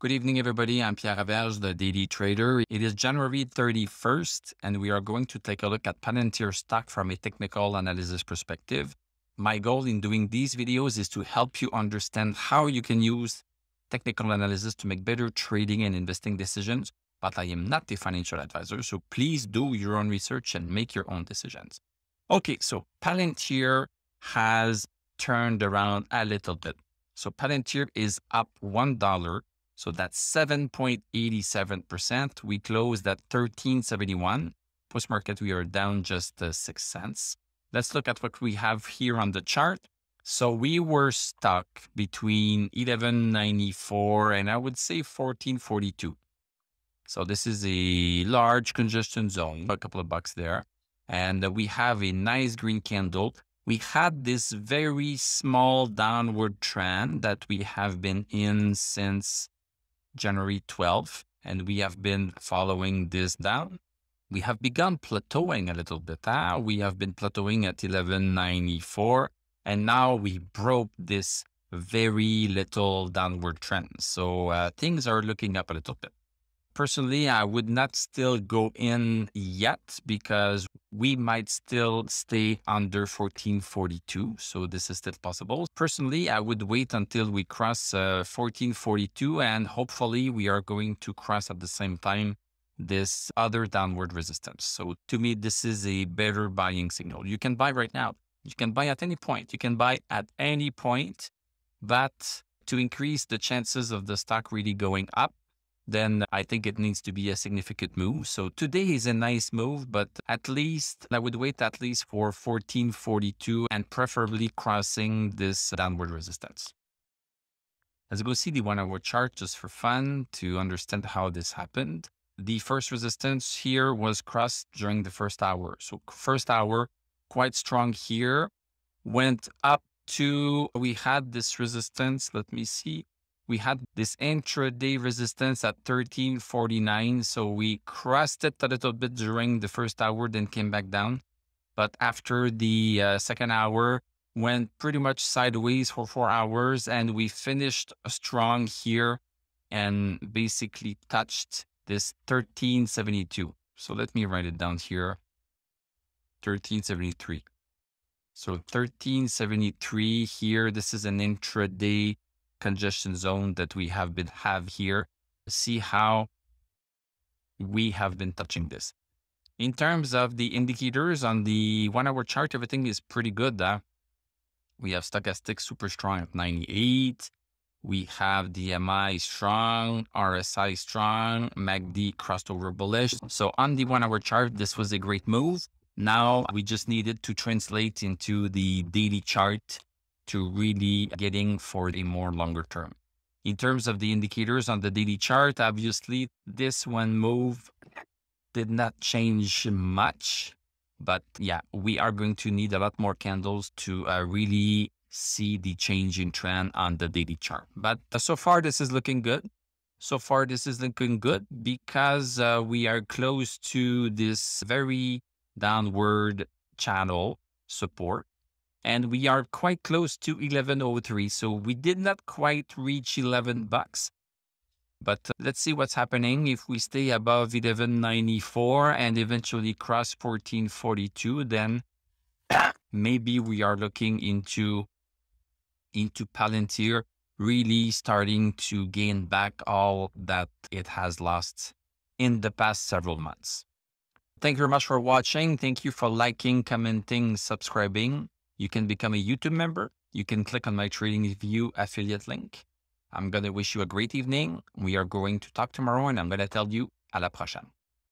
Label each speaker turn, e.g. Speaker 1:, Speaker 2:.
Speaker 1: Good evening, everybody. I'm Pierre Averge, the daily trader. It is January 31st, and we are going to take a look at Palantir stock from a technical analysis perspective. My goal in doing these videos is to help you understand how you can use technical analysis to make better trading and investing decisions. But I am not a financial advisor, so please do your own research and make your own decisions. Okay, so Palantir has turned around a little bit. So Palantir is up $1. So that's 7.87%. We closed at 13.71. Post market, we are down just 6 cents. Let's look at what we have here on the chart. So we were stuck between 11.94 and I would say 14.42. So this is a large congestion zone, a couple of bucks there. And we have a nice green candle. We had this very small downward trend that we have been in since January 12th, and we have been following this down. We have begun plateauing a little bit. We have been plateauing at 11.94, and now we broke this very little downward trend. So things are looking up a little bit. Personally, I would not still go in yet because we might still stay under 1442. So this is still possible. Personally, I would wait until we cross 1442 and hopefully we are going to cross at the same time this other downward resistance. So to me, this is a better buying signal. You can buy right now. You can buy at any point. You can buy at any point, but to increase the chances of the stock really going up, then I think it needs to be a significant move. So today is a nice move, but at least I would wait at least for 1442 and preferably crossing this downward resistance. Let's go see the 1 hour chart just for fun to understand how this happened. The first resistance here was crossed during the first hour. So first hour, quite strong here, went up to, we had this resistance, let me see. We had this intraday resistance at 13.49. So we crossed it a little bit during the first hour, then came back down. But after the second hour, went pretty much sideways for 4 hours. And we finished strong here and basically touched this 13.72. So let me write it down here. 13.73. So 13.73 here. This is an intraday congestion zone that we have here. See how we have been touching this. In terms of the indicators on the 1 hour chart, everything is pretty good. We have stochastic super strong at 98. We have DMI strong, RSI strong, MACD crossed over bullish. So on the 1 hour chart, this was a great move. Now we just needed to translate into the daily chart to really getting for a more longer term. In terms of the indicators on the daily chart, obviously this one move did not change much, but yeah, we are going to need a lot more candles to really see the change in trend on the daily chart. But so far, this is looking good. So far, this is looking good because we are close to this very downward channel support. And we are quite close to 1103. So we did not quite reach 11 bucks. But let's see what's happening. If we stay above 1194 and eventually cross 1442, then maybe we are looking into Palantir really starting to gain back all that it has lost in the past several months. Thank you very much for watching. Thank you for liking, commenting, subscribing. You can become a YouTube member. You can click on my TradingView affiliate link. I'm going to wish you a great evening. We are going to talk tomorrow and I'm going to tell you à la prochaine.